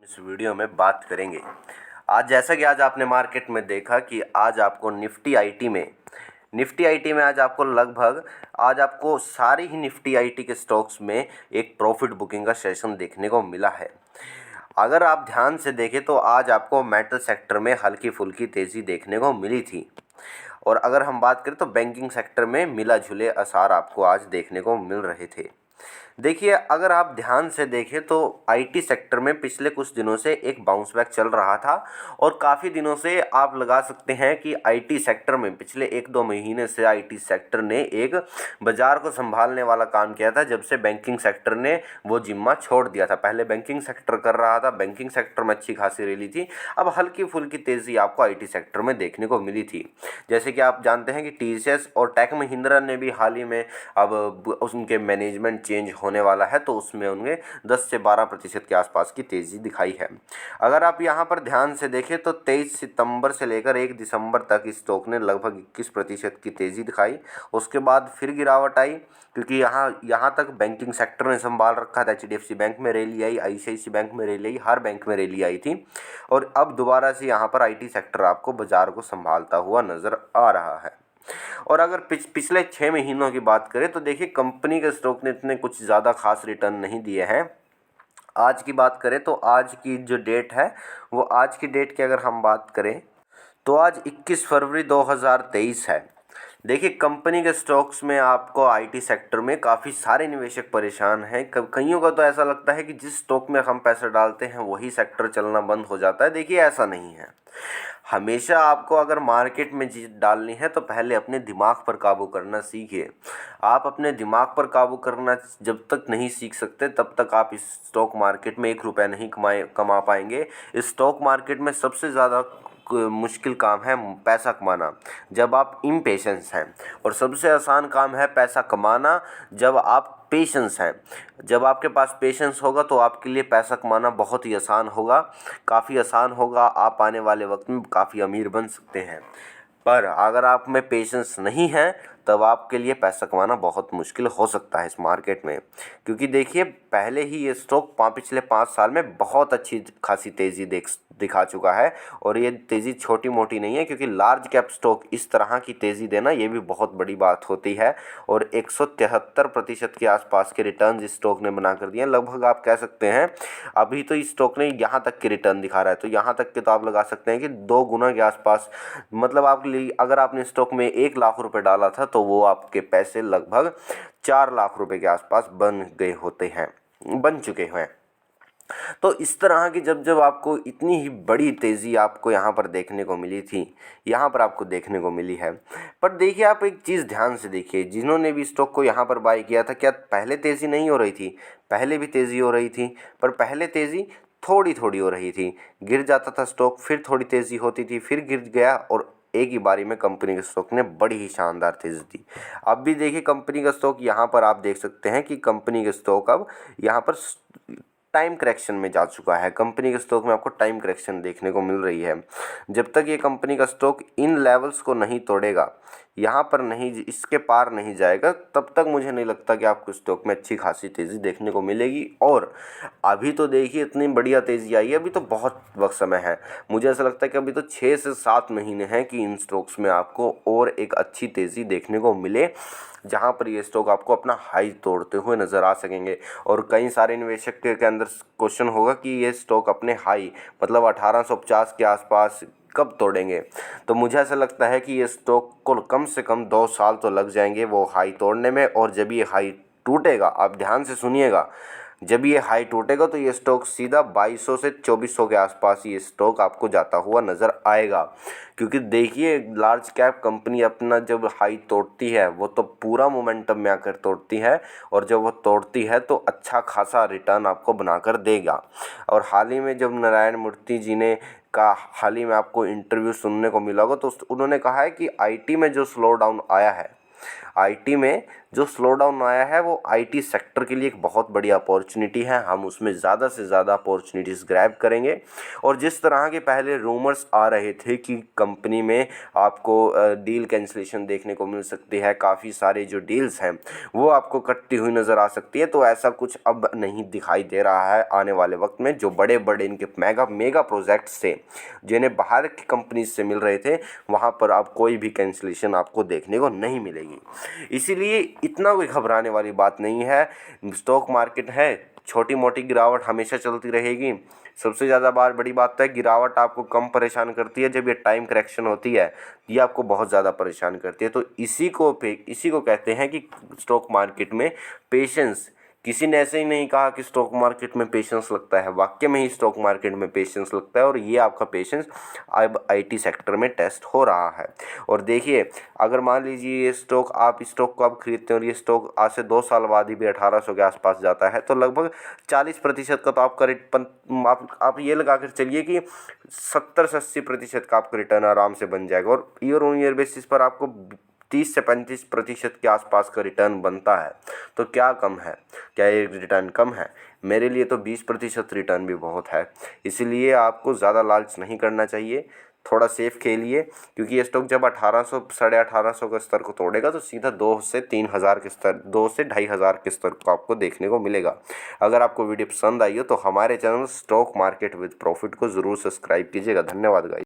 इस वीडियो में बात करेंगे। आज जैसा कि आज आपने मार्केट में देखा कि आज आपको निफ्टी आईटी में आज आपको लगभग आज आपको सारी ही निफ्टी आईटी के स्टॉक्स में एक प्रॉफिट बुकिंग का सेशन देखने को मिला है। अगर आप ध्यान से देखें तो आज आपको मेटल सेक्टर में हल्की फुल्की तेज़ी देखने को मिली थी और अगर हम बात करें तो बैंकिंग सेक्टर में मिला जुले आसार आपको आज देखने को मिल रहे थे। देखिए, अगर आप ध्यान से देखें तो आईटी सेक्टर में पिछले कुछ दिनों से एक बाउंस बैक चल रहा था और काफ़ी दिनों से आप लगा सकते हैं कि आईटी सेक्टर में पिछले 1-2 महीने से आईटी सेक्टर ने एक बाज़ार को संभालने वाला काम किया था जब से बैंकिंग सेक्टर ने वो जिम्मा छोड़ दिया था। पहले बैंकिंग सेक्टर कर रहा था, बैंकिंग सेक्टर में अच्छी खासी रैली थी, अब हल्की फुल्की तेज़ी आपको आईटी सेक्टर में देखने को मिली थी। जैसे कि आप जानते हैं कि टीसीएस और टेक महिंद्रा ने भी हाल ही में अब उनके मैनेजमेंट चेंज होने वाला है तो उसमें उन्हें 10 से 12% के आसपास की तेज़ी दिखाई है। अगर आप यहाँ पर ध्यान से देखें तो 23 सितंबर से लेकर 1 दिसंबर तक इस स्टॉक ने लगभग 21% की तेज़ी दिखाई। उसके बाद फिर गिरावट आई क्योंकि यहाँ तक बैंकिंग सेक्टर ने संभाल रखा था। एचडीएफसी बैंक में रैली आई, आईसीआईसी बैंक में रैली आई, हर बैंक में रैली आई थी और अब दोबारा से यहाँ पर आईटी सेक्टर आपको बाज़ार को संभालता हुआ नज़र आ रहा है। और अगर पिछले 6 महीनों की बात करें तो देखिए, कंपनी के स्टॉक ने इतने कुछ ज़्यादा खास रिटर्न नहीं दिए हैं। आज की बात करें तो आज की जो डेट है वो आज की डेट की अगर हम बात करें तो आज 21 फरवरी 2023 है। देखिए, कंपनी के स्टॉक्स में आपको आईटी सेक्टर में काफ़ी सारे निवेशक परेशान हैं। कईयों का तो ऐसा लगता है कि जिस स्टॉक में हम पैसे डालते हैं वही सेक्टर चलना बंद हो जाता है। देखिए, ऐसा नहीं है। हमेशा आपको अगर मार्केट में चीज़ डालनी है तो पहले अपने दिमाग पर काबू करना सीखिए। आप अपने दिमाग पर काबू करना जब तक नहीं सीख सकते तब तक आप इस स्टॉक मार्केट में 1 रुपया नहीं कमा पाएंगे। इस स्टॉक मार्केट में सबसे ज़्यादा मुश्किल काम है पैसा कमाना जब आप इम्पेशेंस हैं, और सबसे आसान काम है पैसा कमाना जब आप पेशेंस हैं। जब आपके पास पेशेंस होगा तो आपके लिए पैसा कमाना बहुत ही आसान होगा, काफ़ी आसान होगा। आप आने वाले वक्त में काफ़ी अमीर बन सकते हैं। पर अगर आप में पेशेंस नहीं है तब आपके लिए पैसा कमाना बहुत मुश्किल हो सकता है इस मार्केट में। क्योंकि देखिए, पहले ही ये स्टॉक पिछले 5 साल में बहुत अच्छी खासी तेज़ी दिखा चुका है और ये तेज़ी छोटी मोटी नहीं है, क्योंकि लार्ज कैप स्टॉक इस तरह की तेज़ी देना ये भी बहुत बड़ी बात होती है। और 173% के आसपास के रिटर्न इस स्टॉक ने बना कर दिए हैं। लगभग आप कह सकते हैं अभी तो इस स्टॉक ने यहाँ तक के रिटर्न दिखा रहा है, तो यहाँ तक के तो आप लगा सकते हैं कि 2 गुना के आसपास। मतलब अगर आपने स्टॉक में 1 लाख रुपए डाला था तो वो आपके पैसे लगभग 4 लाख रुपए के आसपास बन चुके हैं। तो इस तरह की जब जब आपको इतनी ही बड़ी तेज़ी आपको यहाँ पर देखने को मिली थी, यहाँ पर आपको देखने को मिली है। पर देखिए, आप एक चीज़ ध्यान से देखिए, जिन्होंने भी स्टॉक को यहाँ पर बाय किया था, क्या पहले तेज़ी नहीं हो रही थी? पहले भी तेज़ी हो रही थी, पर पहले तेज़ी थोड़ी थोड़ी हो रही थी। गिर जाता था स्टॉक, फिर थोड़ी तेज़ी होती थी, फिर गिर गया और एक ही बारी में कंपनी के स्टॉक ने बड़ी ही शानदार तेज़ी दी। अब भी देखिए, कंपनी का स्टॉक यहाँ पर आप देख सकते हैं कि कंपनी के स्टॉक अब यहाँ पर टाइम करेक्शन में जा चुका है। कंपनी के स्टॉक में आपको टाइम करेक्शन देखने को मिल रही है। जब तक ये कंपनी का स्टॉक इन लेवल्स को नहीं तोड़ेगा, यहाँ पर नहीं, इसके पार नहीं जाएगा, तब तक मुझे नहीं लगता कि आपको स्टॉक में अच्छी खासी तेज़ी देखने को मिलेगी। और अभी तो देखिए, इतनी बढ़िया तेज़ी आई है, अभी तो बहुत वक्त समय है। मुझे ऐसा लगता है कि अभी तो 6 से 7 महीने हैं कि इन स्टॉक्स में आपको और एक अच्छी तेज़ी देखने को मिले, जहाँ पर ये स्टॉक आपको अपना हाई तोड़ते हुए नज़र आ सकेंगे। और कई सारे निवेशक के अंदर क्वेश्चन होगा कि ये स्टॉक अपने हाई मतलब 1850 के आसपास कब तोड़ेंगे। तो मुझे ऐसा लगता है कि ये स्टॉक को कम से कम 2 साल तो लग जाएंगे वो हाई तोड़ने में। और जब ये हाई टूटेगा, आप ध्यान से सुनिएगा, जब ये हाई टूटेगा तो ये स्टॉक सीधा 2200 से 2400 के आसपास ये स्टॉक आपको जाता हुआ नज़र आएगा। क्योंकि देखिए, लार्ज कैप कंपनी अपना जब हाई तोड़ती है वो तो पूरा मोमेंटम में आकर तोड़ती है, और जब वो तोड़ती है तो अच्छा खासा रिटर्न आपको बनाकर देगा। और हाल ही में जब नारायण मूर्ति जी ने हाल ही में आपको इंटरव्यू सुनने को मिला होगा तो उन्होंने कहा है कि आईटी में जो स्लो डाउन आया है, आईटी में जो स्लो डाउन आया है वो आईटी सेक्टर के लिए एक बहुत बड़ी अपॉर्चुनिटी है। हम उसमें ज़्यादा से ज़्यादा अपॉर्चुनिटीज़ ग्रैब करेंगे। और जिस तरह के पहले रूमर्स आ रहे थे कि कंपनी में आपको डील कैंसिलेशन देखने को मिल सकती है, काफ़ी सारे जो डील्स हैं वो आपको कटती हुई नज़र आ सकती है, तो ऐसा कुछ अब नहीं दिखाई दे रहा है। आने वाले वक्त में जो बड़े बड़े इनके मेगा प्रोजेक्ट्स थे जिन्हें बाहर की कंपनीज से मिल रहे थे, वहाँ पर अब कोई भी कैंसिलेशन आपको देखने को नहीं मिलेगी। इसीलिए इतना कोई घबराने वाली बात नहीं है। स्टॉक मार्केट है, छोटी मोटी गिरावट हमेशा चलती रहेगी। सबसे ज़्यादा बड़ी बात है, गिरावट आपको कम परेशान करती है जब ये टाइम करेक्शन होती है, ये आपको बहुत ज़्यादा परेशान करती है। तो इसी को कहते हैं कि स्टॉक मार्केट में पेशेंस। किसी ने ऐसे ही नहीं कहा कि स्टॉक मार्केट में पेशेंस लगता है, वाकई में ही स्टॉक मार्केट में पेशेंस लगता है। और ये आपका पेशेंस अब आईटी सेक्टर में टेस्ट हो रहा है। और देखिए, अगर मान लीजिए ये स्टॉक को आप खरीदते हैं और ये स्टॉक आज से 2 साल बाद ही भी 1800 के आसपास जाता है, तो लगभग 40% का तो आपका आप ये लगा कर चलिए कि 70 से 80% का आपका रिटर्न आराम से बन जाएगा। और ईयर ऑन ईयर बेसिस पर आपको 30 से 35% के आसपास का रिटर्न बनता है। तो क्या कम है? क्या ये रिटर्न कम है? मेरे लिए तो 20% रिटर्न भी बहुत है। इसीलिए आपको ज़्यादा लालच नहीं करना चाहिए, थोड़ा सेफ खेलिए, क्योंकि ये स्टॉक जब 1800 साढ़े 1800 के स्तर को तोड़ेगा तो सीधा 2 से 3000 के स्तर 2 से 2500 के स्तर को आपको देखने को मिलेगा। अगर आपको वीडियो पसंद आई हो तो हमारे channel stock market with profit को ज़रूर सब्सक्राइब कीजिएगा। धन्यवाद गाइस।